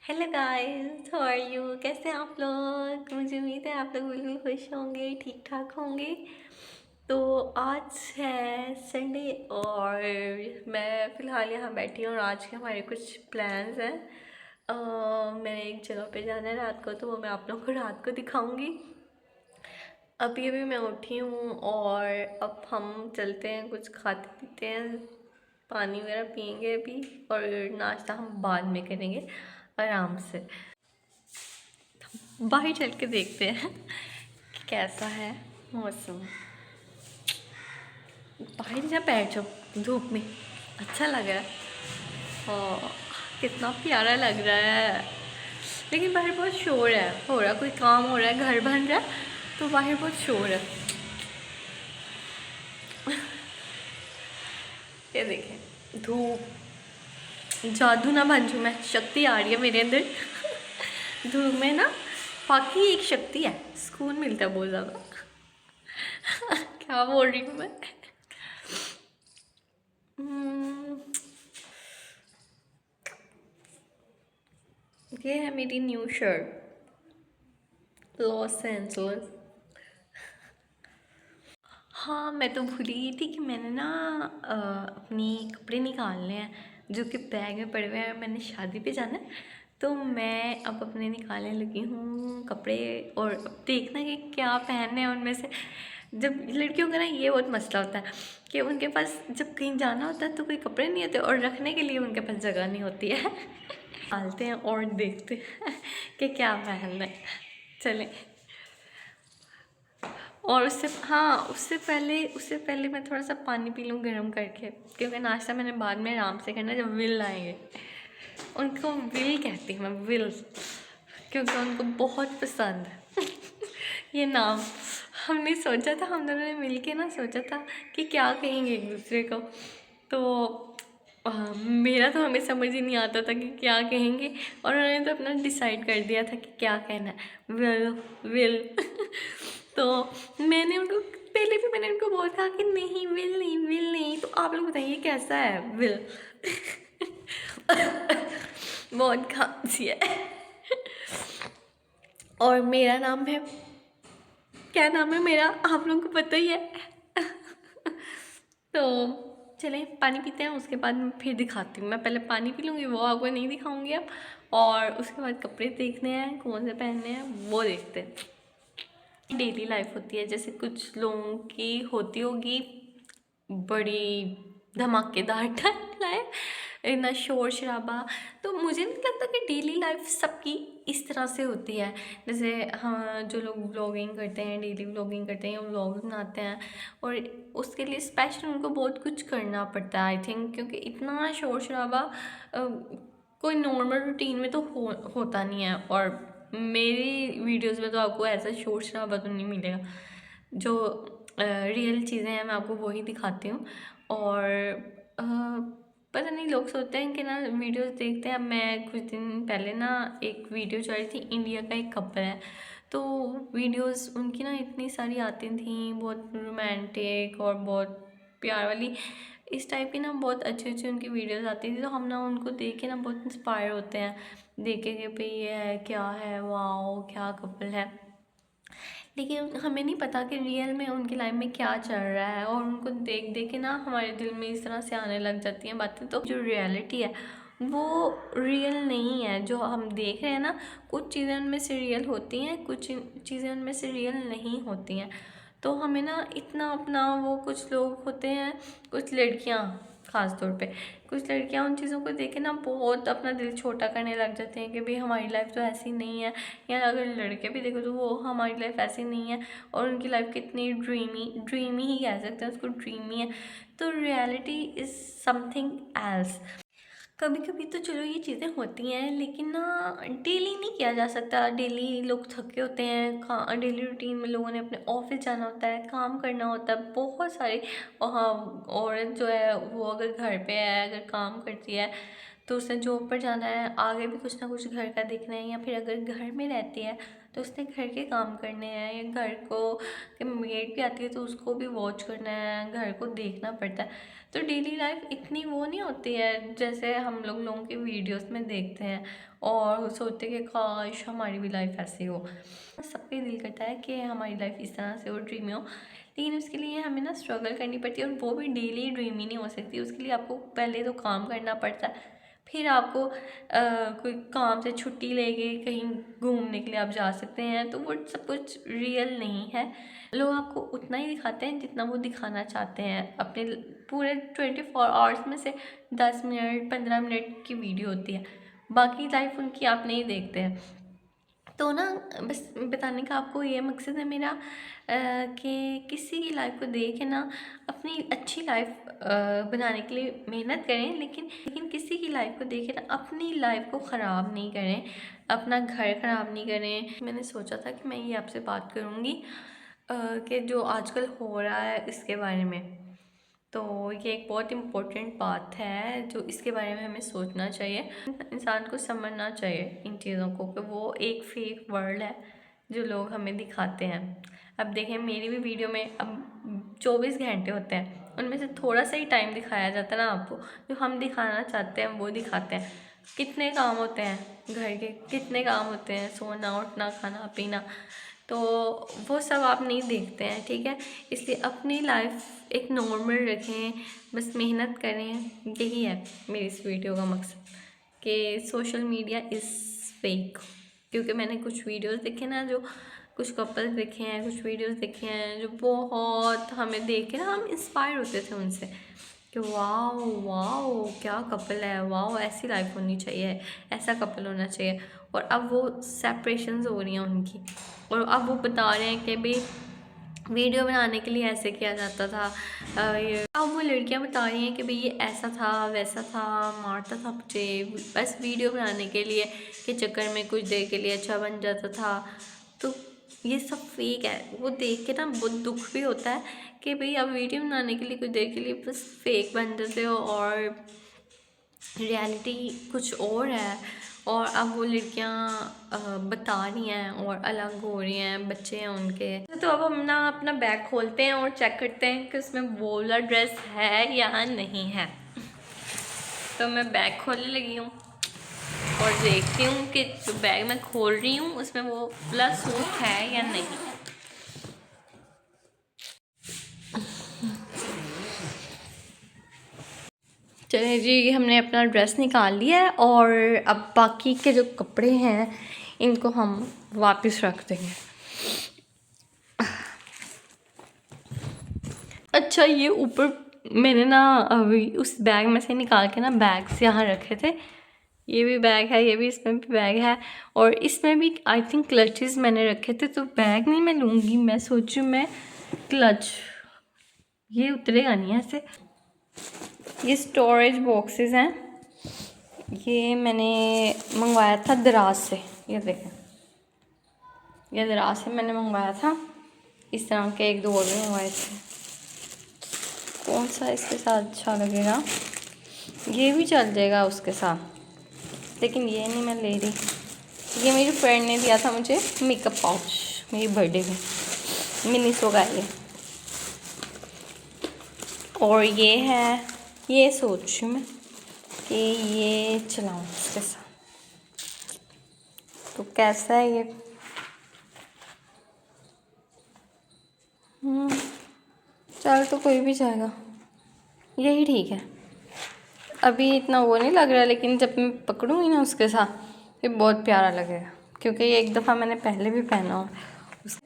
Hello guys, how are you? कैसे हैं आप लोग? मुझे उम्मीद है आप लोग बिल्कुल खुश होंगे, ठीक ठाक होंगे। तो आज है संडे और मैं फ़िलहाल यहाँ बैठी हूँ और आज के हमारे कुछ प्लान्स हैं। मैंने एक जगह पे जाना है रात को, तो वो मैं आप लोगों को रात को दिखाऊंगी। अभी अभी मैं उठी हूँ और अब हम चलते हैं, कुछ खाते पीते हैं, पानी वगैरह पियेंगे अभी, और नाश्ता हम बाद में करेंगे आराम से। बाहर चल के देखते हैं कि कैसा है मौसम। बाहर जा बैठ जाओ धूप में, अच्छा लग रहा है और कितना प्यारा लग रहा है। लेकिन बाहर बहुत शोर है, हो रहा कोई काम हो रहा है, घर बन रहा है, तो बाहर बहुत शोर है। ये देखें धूप, जादू ना बन जाऊँ मैं, शक्ति आ रही है मेरे अंदर। धूप में ना बाकी एक शक्ति है, सुकून मिलता है बहुत ज़्यादा। क्या बोल रही हूँ मैं? हम्म, ये है मेरी न्यू शर्ट, लॉस एंजल्स। हाँ, मैं तो भूल ही गई थी कि मैंने ना अपनी कपड़े निकालने हैं जो कि बैग में पड़े हुए हैं। मैंने शादी पे जाना है, तो मैं अब अपने निकालने लगी हूँ कपड़े, और अब देखना कि क्या पहनने हैं उनमें से। जब लड़कियों का ना ये बहुत मसला होता है कि उनके पास जब कहीं जाना होता है तो कोई कपड़े नहीं होते और रखने के लिए उनके पास जगह नहीं होती है। निकालते हैं और देखते हैं कि क्या पहनना है। चलें। और उससे पहले मैं थोड़ा सा पानी पी लूँ गर्म करके, क्योंकि नाश्ता मैंने बाद में आराम से करना है जब विल आएंगे। उनको विल कहती हूँ मैं, विल, क्योंकि उनको बहुत पसंद है ये नाम। हमने सोचा था, हम दोनों ने मिल के ना सोचा था कि क्या कहेंगे एक दूसरे को। तो मेरा तो हमें समझ ही नहीं आता था कि क्या कहेंगे, और उन्होंने तो अपना डिसाइड कर दिया था कि क्या कहना है, विल विल। तो मैंने उनको बोला था कि नहीं, विल नहीं, विल नहीं। तो आप लोग बताइए कैसा है विल? बहुत खांसी है। और मेरा नाम है, क्या नाम है मेरा, आप लोगों को पता ही है। तो चलें पानी पीते हैं, उसके बाद मैं फिर दिखाती हूँ। मैं पहले पानी पी लूँगी, वो आपको नहीं दिखाऊंगी अब, और उसके बाद कपड़े देखने हैं कौन से पहनने हैं वो देखते हैं। डेली लाइफ होती है, जैसे कुछ लोगों की होती होगी बड़ी धमाकेदार लाइफ, इतना शोर शराबा। तो मुझे नहीं लगता कि डेली लाइफ सबकी इस तरह से होती है। जैसे हाँ, जो लोग व्लॉगिंग करते हैं, डेली व्लॉगिंग करते हैं, व्लॉग बनाते हैं, और उसके लिए स्पेशल उनको बहुत कुछ करना पड़ता है आई थिंक, क्योंकि इतना शोर शराबा कोई नॉर्मल रूटीन में तो होता नहीं है। और मेरी वीडियोस में तो आपको ऐसा शोर शराबा तो नहीं मिलेगा। जो रियल चीज़ें हैं मैं आपको वही दिखाती हूँ। और पता नहीं, लोग सोचते हैं कि ना वीडियोस देखते हैं। अब मैं कुछ दिन पहले ना एक वीडियो चल रही थी, इंडिया का एक कपल है, तो वीडियोस उनकी ना इतनी सारी आती थी, बहुत रोमांटिक और बहुत प्यार वाली, इस टाइप की ना बहुत अच्छी अच्छी उनकी वीडियोस आती थी। तो हम ना उनको देख के ना बहुत इंस्पायर होते हैं, देखे कि भाई ये है, क्या है, वाओ क्या कपल है। लेकिन हमें नहीं पता कि रियल में उनकी लाइफ में क्या चल रहा है, और उनको देख देख के ना हमारे दिल में इस तरह से आने लग जाती हैं बातें। तो जो रियलिटी है वो रियल नहीं है। जो हम देख रहे हैं ना, कुछ चीज़ें उनमें से रियल होती हैं, कुछ चीज़ें उनमें से रियल नहीं होती हैं। तो हमें ना इतना अपना, वो कुछ लोग होते हैं, कुछ लड़कियां ख़ास तौर पे, कुछ लड़कियां उन चीज़ों को देख के ना बहुत अपना दिल छोटा करने लग जाते हैं कि भाई हमारी लाइफ तो ऐसी नहीं है। या अगर लड़के भी देखो तो वो हमारी लाइफ ऐसी नहीं है, और उनकी लाइफ कितनी ड्रीमी ड्रीमी ही कह सकते हैं उसको, ड्रीमी है। तो रियलिटी इज़ समथिंग एल्स। कभी कभी तो चलो ये चीज़ें होती हैं, लेकिन ना डेली नहीं किया जा सकता। डेली लोग थके होते हैं, डेली रूटीन में लोगों ने अपने ऑफिस जाना होता है, काम करना होता है, बहुत सारे। हाँ, औरत जो है वो अगर घर पे है, अगर काम करती है, तो उसने जॉब पर जाना है, आगे भी कुछ ना कुछ घर का देखना है, या फिर अगर घर में रहती है तो उसने घर के काम करने हैं, या घर को कि मेड भी आती है तो उसको भी वॉच करना है, घर को देखना पड़ता है। तो डेली लाइफ इतनी वो नहीं होती है जैसे हम लोगों की वीडियोस में देखते हैं और सोचते हैं कि काश हमारी भी लाइफ ऐसी हो। सबके दिल करता है कि हमारी लाइफ इस तरह से हो, ड्रीमी हो, लेकिन उसके लिए हमें ना स्ट्रगल करनी पड़ती है, और वो भी डेली ड्रीमी नहीं हो सकती। उसके लिए आपको पहले तो काम करना पड़ता है, फिर आपको कोई काम से छुट्टी लेके कहीं घूमने के लिए आप जा सकते हैं। तो वो सब कुछ रियल नहीं है। लोग आपको उतना ही दिखाते हैं जितना वो दिखाना चाहते हैं। अपने पूरे 24 आवर्स में से 10 मिनट 15 मिनट की वीडियो होती है, बाकी लाइफ उनकी आप नहीं देखते हैं। तो ना बस बताने का आपको ये मकसद है मेरा कि किसी की लाइफ को देख के ना अपनी अच्छी लाइफ बनाने के लिए मेहनत करें, लेकिन किसी की लाइफ को देख के ना अपनी लाइफ को ख़राब नहीं करें, अपना घर ख़राब नहीं करें। मैंने सोचा था कि मैं ये आपसे बात करूँगी कि जो आजकल हो रहा है इसके बारे में। तो ये एक बहुत इम्पोर्टेंट बात है जो इसके बारे में हमें सोचना चाहिए, इंसान को समझना चाहिए इन चीज़ों को कि वो एक फेक वर्ल्ड है जो लोग हमें दिखाते हैं। अब देखें मेरी भी वीडियो में अब 24 घंटे होते हैं, उनमें से थोड़ा सा ही टाइम दिखाया जाता है ना आपको, जो हम दिखाना चाहते हैं वो दिखाते हैं। कितने काम होते हैं घर के, कितने काम होते हैं, सोना उठना खाना पीना, तो वो सब आप नहीं देखते हैं, ठीक है। इसलिए अपनी लाइफ एक नॉर्मल रखें, बस मेहनत करें, यही है मेरी इस वीडियो का मकसद कि सोशल मीडिया इज़ फेक। क्योंकि मैंने कुछ वीडियोस देखे ना, जो कुछ कपल्स देखे हैं, कुछ वीडियोस देखे हैं जो बहुत हमें देख के ना हम इंस्पायर होते थे उनसे कि वाओ वाओ क्या कपल है, वाओ ऐसी लाइफ होनी चाहिए, ऐसा कपल होना चाहिए। और अब वो सेपरेशंस हो रही हैं उनकी, और अब वो बता रहे हैं कि भाई वीडियो बनाने के लिए ऐसे किया जाता था। अब वो लड़कियां बता रही हैं कि भाई ये ऐसा था वैसा था, मारता था मुझे बस वीडियो बनाने के लिए के चक्कर में, कुछ देर के लिए अच्छा बन जाता था। तो ये सब फेक है। वो देख के ना बहुत दुख भी होता है कि भाई अब वीडियो बनाने के लिए कुछ देर के लिए बस फेक बन जाते हो और रियलिटी कुछ और है। और अब वो लड़कियां बता रही हैं और अलग हो रही हैं, बच्चे हैं उनके। तो अब हम ना अपना बैग खोलते हैं और चेक करते हैं कि उसमें वो वाला ड्रेस है या नहीं है। तो मैं बैग खोलने लगी हूँ और देखती हूँ कि जो बैग मैं खोल रही हूँ उसमें वो वाला सूट है या नहीं। चलिए जी, हमने अपना ड्रेस निकाल लिया है और अब बाकी के जो कपड़े हैं इनको हम वापस रख देंगे। अच्छा, ये ऊपर मैंने ना अभी उस बैग में से निकाल के ना बैग्स यहाँ रखे थे। ये भी बैग है, ये भी, इसमें भी बैग है, और इसमें भी आई थिंक क्लचेस मैंने रखे थे। तो बैग नहीं मैं लूँगी, मैं सोचूँ मैं क्लच, ये उतरेगा नहीं ऐसे। ये स्टोरेज बॉक्सेस हैं, ये मैंने मंगवाया था दराज से। ये देखें, ये दराज से मैंने मंगवाया था। इस तरह के एक दो और भी मंगवाए थे। कौन सा इसके साथ अच्छा लगेगा? ये भी चल जाएगा उसके साथ, लेकिन ये नहीं मैं ले रही। ये मेरी फ्रेंड ने दिया था मुझे मेकअप पाउच मेरी बर्थडे में, मिनीसो का ये। और ये है, ये सोच रही मैं कि ये चलाऊँ उसके साथ। तो कैसा है ये? चल तो कोई भी जाएगा, यही ठीक है। अभी इतना वो नहीं लग रहा, लेकिन जब मैं पकड़ूंगी ना उसके साथ ये बहुत प्यारा लगेगा, क्योंकि ये एक दफ़ा मैंने पहले भी पहना हो।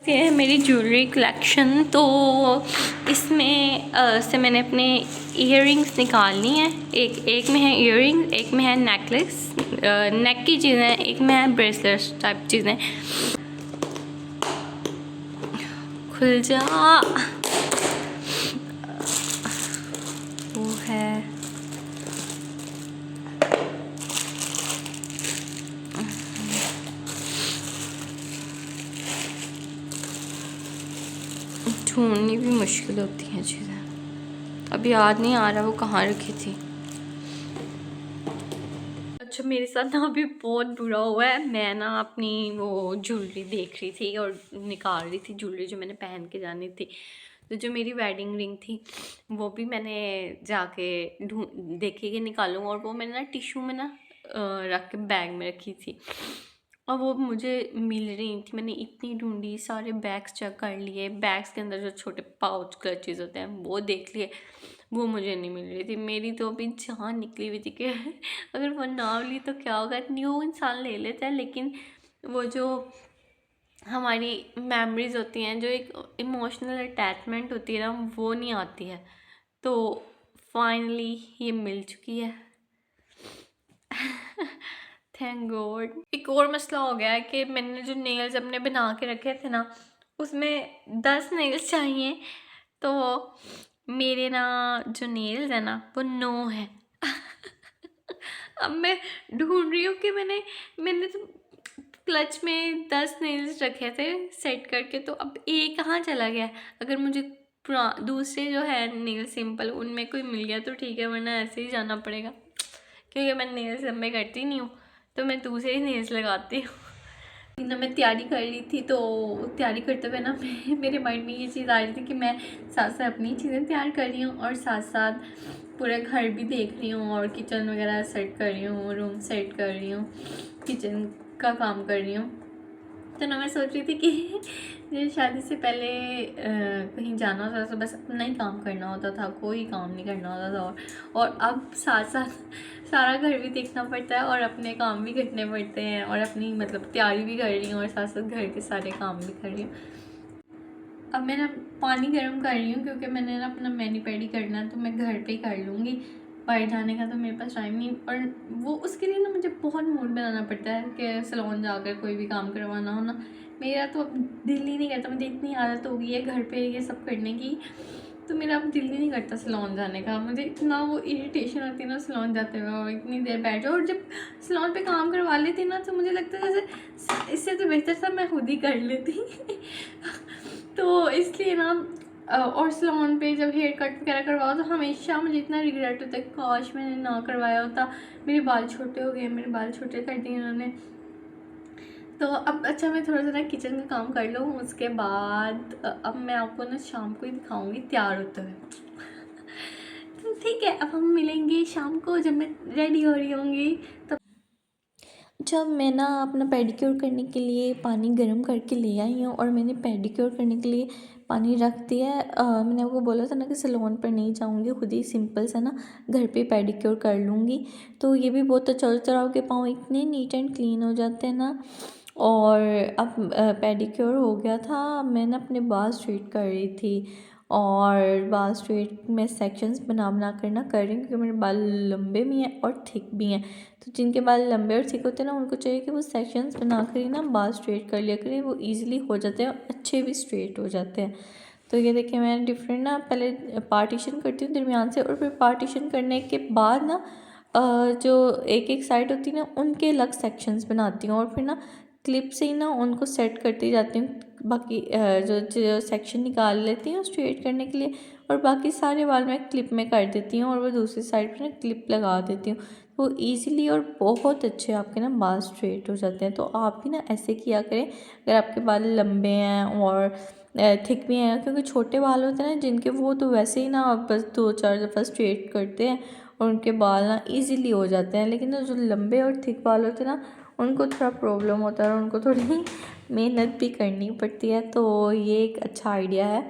ये है मेरी ज्वेलरी कलेक्शन। तो इसमें से मैंने अपने इयररिंग्स निकालनी है। एक में है इयररिंग्स, एक में है नेकलेस, नेक की चीज़ें, एक में है ब्रेसलेट्स टाइप चीज़ें। खुल जा, वो है ढूंढनी भी मुश्किल होती हैं चीज़ें। अब याद नहीं आ रहा वो कहाँ रखी थी। अच्छा मेरे साथ ना अभी बहुत बुरा हुआ है। मैं ना अपनी वो ज्वेलरी देख रही थी और निकाल रही थी ज्वेलरी जो मैंने पहन के जानी थी। तो जो मेरी वेडिंग रिंग थी वो भी मैंने जाके ढूंढ देखी कि निकालूँ, और वो मैंने ना टिश्यू में ना रख के बैग में रखी थी और वो मुझे मिल रही थी। मैंने इतनी ढूंढी, सारे बैग्स चेक कर लिए, बैग्स के अंदर जो छोटे पाउच क्लचेस होते हैं वो देख लिए, वो मुझे नहीं मिल रही थी। मेरी तो अभी जान निकली हुई थी कि अगर वो ना मिली तो क्या होगा। न्यू इंसान ले लेता है, लेकिन वो जो हमारी मेमोरीज होती हैं, जो एक इमोशनल अटैचमेंट होती है ना, वो नहीं आती है। तो फाइनली ये मिल चुकी है। Thank God. एक और मसला हो गया है कि मैंने जो नेल्स अपने बना के रखे थे ना, उसमें 10 नेल्स चाहिए, तो मेरे ना जो नेल्स है ना वो 9 है। अब मैं ढूंढ रही हूँ कि मैंने तो क्लच में 10 नेल्स रखे थे सेट करके, तो अब एक कहाँ चला गया। अगर मुझे दूसरे जो है नेल सिंपल उनमें कोई मिल गया तो ठीक है, वरना ऐसे ही जाना पड़ेगा, क्योंकि मैं नेल्स लंबे करती नहीं हूँ, तो मैं दूसरे ही नेल्स लगाती हूँ। ना मैं तैयारी कर रही थी, तो तैयारी करते हुए ना मेरे माइंड में ये चीज़ आ रही थी कि मैं साथ साथ अपनी चीज़ें तैयार कर रही हूँ और साथ साथ पूरा घर भी देख रही हूँ और किचन वगैरह सेट कर रही हूँ, रूम सेट कर रही हूँ, किचन का काम कर रही हूँ। तो ना मैं सोच रही थी कि मुझे शादी से पहले कहीं जाना होता था तो बस अपना ही काम करना होता था, कोई काम नहीं करना होता था। और अब साथ साथ सारा घर भी देखना पड़ता है और अपने काम भी करने पड़ते हैं, और अपनी मतलब तैयारी भी कर रही हूँ और साथ साथ घर के सारे काम भी कर रही हूँ। अब मैं ना पानी गर्म कर रही हूँ क्योंकि मैंने ना अपना मैनी पेडी करना है, तो मैं घर पे ही कर लूँगी। बाहर जाने का तो मेरे पास टाइम नहीं, और वो उसके लिए ना मुझे बहुत मूड बनाना पड़ता है कि सैलून जाकर कोई भी काम करवाना हो ना। मेरा तो अब दिल ही नहीं करता, मुझे इतनी आदत हो गई है घर पे ये सब करने की, तो मेरा अब दिल ही नहीं करता सैलून जाने का। मुझे इतना वो इरिटेशन होती है ना सैलून जाते हुए, और इतनी देर बैठ जाओ, और जब सैलून पे काम करवा लेती ना तो मुझे लगता है जैसे इससे तो बेहतर था मैं खुद ही कर लेती। तो इसलिए ना और सैलून पे जब हेयर कट वगैरह करवाओ तो हमेशा मुझे इतना रिग्रेट होता है, काश मैंने ना करवाया होता। मेरे बाल छोटे हो गए, मेरे बाल छोटे कर दिए उन्होंने। तो अब अच्छा मैं थोड़ा सा ना किचन का काम कर लूँ, उसके बाद अब मैं आपको ना शाम को ही दिखाऊंगी तैयार होते हुए। तो ठीक है, अब हम मिलेंगे शाम को जब मैं रेडी हो रही होंगी। तो जब मैं ना अपना पेडिक्योर करने के लिए पानी गर्म करके ले आई हूँ, और मैंने पेडिक्योर करने के लिए पानी रख दिया है। मैंने आपको बोला था ना कि सैलून पर नहीं जाऊँगी, खुद ही सिंपल सा ना घर पे पेडिक्योर कर लूँगी। तो ये भी बहुत अच्छा होता है, के पाँव इतने नीट एंड क्लीन हो जाते हैं ना। और अब पेडिक्योर हो गया था, मैं ना अपने बाल स्ट्रेट कर रही थी, और बाल स्ट्रेट में सेक्शंस बना बना कर ना कर रही हूँ, क्योंकि मेरे बाल लंबे भी हैं और थिक भी हैं। तो जिनके बाल लंबे और थिक होते हैं ना, उनको चाहिए कि वो सेक्शंस बना कर ही ना बाल स्ट्रेट कर लिया करें, वो ईजिली हो जाते हैं और अच्छे भी स्ट्रेट हो जाते हैं। तो ये देखिए मैं डिफरेंट ना पहले पार्टीशन करती हूँ दरमियान से, और फिर पार्टीशन करने के बाद ना जो एक एक साइड होती है ना उनके अलग सेक्शंस बनाती हूँ, और फिर ना क्लिप से ही ना उनको सेट करती जाती हूँ। बाकी जो सेक्शन निकाल लेती हूँ स्ट्रेट करने के लिए, और बाकी सारे बाल मैं क्लिप में कर देती हूँ, और वो दूसरी साइड पर ना क्लिप लगा देती हूँ। तो ईज़िली और बहुत अच्छे आपके ना बाल स्ट्रेट हो जाते हैं। तो आप भी ना ऐसे किया करें अगर आपके बाल लंबे हैं और थिक भी हैं, क्योंकि छोटे बाल होते हैं ना जिनके, वो तो वैसे ही ना आप बस 2-4 दफ़ा स्ट्रेट करते हैं और उनके बाल ना ईज़िली हो जाते हैं। लेकिन जो लंबे और थिक बाल होते हैं ना उनको थोड़ा प्रॉब्लम होता है और उनको थोड़ी मेहनत भी करनी पड़ती है। तो ये एक अच्छा आइडिया है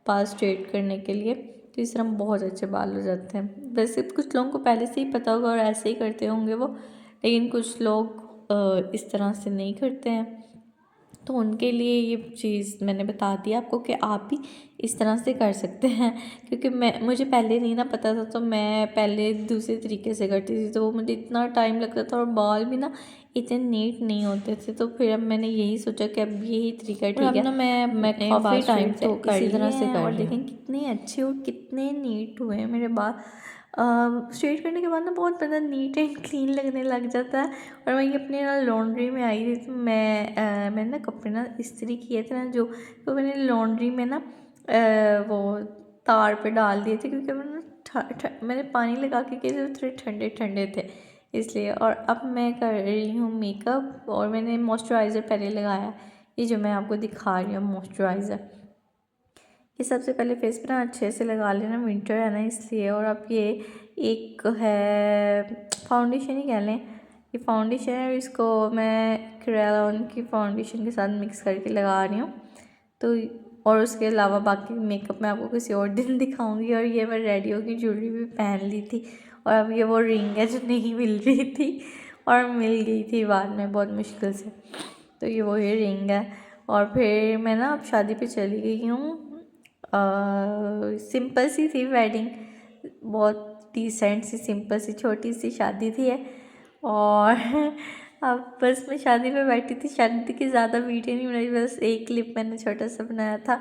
बाल स्ट्रेट करने के लिए। तो इस तरह बहुत अच्छे बाल हो जाते हैं। वैसे कुछ लोगों को पहले से ही पता होगा और ऐसे ही करते होंगे वो, लेकिन कुछ लोग इस तरह से नहीं करते हैं। तो उनके लिए ये चीज़ मैंने बता दिया आपको कि आप भी इस तरह से कर सकते हैं, क्योंकि मुझे पहले नहीं ना पता था, तो मैं पहले दूसरे तरीके से करती थी, तो वो मुझे इतना टाइम लगता था और बाल भी ना इतने नीट नहीं होते थे। तो फिर अब मैंने यही सोचा कि अब यही तरीका ठीक है। अब ना मैं काफ़ी टाइम से इसी तरह से कर, और देखें कितने अच्छे और कितने नीट हुए हैं मेरे बाल। स्ट्रेट करने के बाद ना बहुत ज़्यादा नीट एंड क्लीन लगने लग जाता है। और वहीं अपने ना लॉन्ड्री में आई थी, तो मैंने ना कपड़े ना इस्त्री किए थे ना जो, तो मैंने लॉन्ड्री में ना वो तार पे डाल दिए थे, क्योंकि मैंने पानी लगा के किए थे, थोड़े ठंडे ठंडे थे इसलिए। और अब मैं कर रही हूँ मेकअप, और मैंने मॉइस्चराइज़र पहले लगाया, ये जो मैं आपको दिखा रही हूँ मॉइस्चराइज़र। ये सबसे पहले फेस पे ना अच्छे से लगा लेना, विंटर है ना इसलिए। और अब ये एक है फाउंडेशन ही कह लें, ये फाउंडेशन है, इसको मैं क्रेयॉन की फाउंडेशन के साथ मिक्स करके लगा रही हूँ। तो और उसके अलावा बाकी मेकअप मैं आपको किसी और दिन दिखाऊंगी। और ये मैं रेडियो की ज्वेलरी भी पहन ली थी, और अब ये वो रिंग है जो नहीं मिल रही थी और मिल गई थी बाद में बहुत मुश्किल से। तो ये वो ये रिंग है। और फिर मैं ना अब शादी पे चली गई हूँ। सिंपल सी थी वेडिंग, बहुत डिसेंट सी सिंपल सी छोटी सी शादी थी है। और अब बस मैं शादी में बैठी थी, शादी की ज़्यादा वीडियो नहीं बनाई, बस एक क्लिप मैंने छोटा सा बनाया था,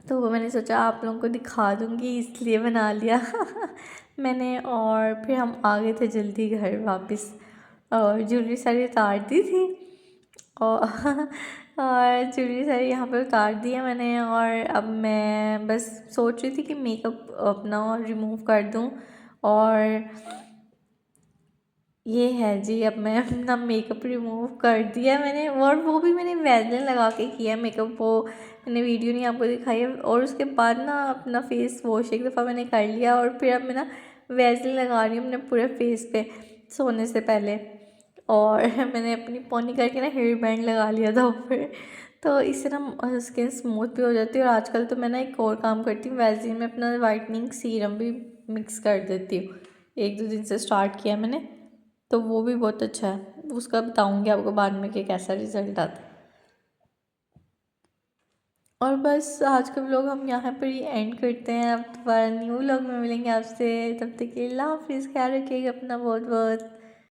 तो वो मैंने सोचा आप लोगों को दिखा दूँगी इसलिए बना लिया मैंने। और फिर हम आ गए थे जल्दी घर वापस, और ज्वेलरी सारी उतार दी थी, और और ज्वेलरी सारी यहाँ पे उतार दी है मैंने। और अब मैं बस सोच रही थी कि मेकअप अपना रिमूव कर दूँ। और ये है जी, अब मैं अपना मेकअप रिमूव कर दिया मैंने, और वो भी मैंने वैसलीन लगा के किया मेकअप, वो मैंने वीडियो नहीं आपको दिखाई है। और उसके बाद ना अपना फेस वॉश एक दफ़ा मैंने कर लिया, और फिर अब मैं ना वैसलीन लगा रही हूँ अपने पूरे फेस पे सोने से पहले। और मैंने अपनी पोनी करके ना हेयर बैंड लगा लिया था ऊपर, तो इससे ना स्किन स्मूथ भी हो जाती है। और आजकल तो मैं ना एक और काम करती हूँ, वैसलीन में अपना वाइटनिंग सीरम भी मिक्स कर देती हूँ, 1-2 दिन से स्टार्ट किया मैंने, तो वो भी बहुत अच्छा है। उसका बताऊंगी आपको बाद में कि कैसा रिज़ल्ट आता है। और बस आज का व्लॉग हम यहाँ पर ही एंड करते हैं। अब दोबारा न्यू व्लॉग में मिलेंगे आपसे, तब तक के लिए अल्लाह हाफिज़, ख्याल रखिएगा अपना बहुत बहुत।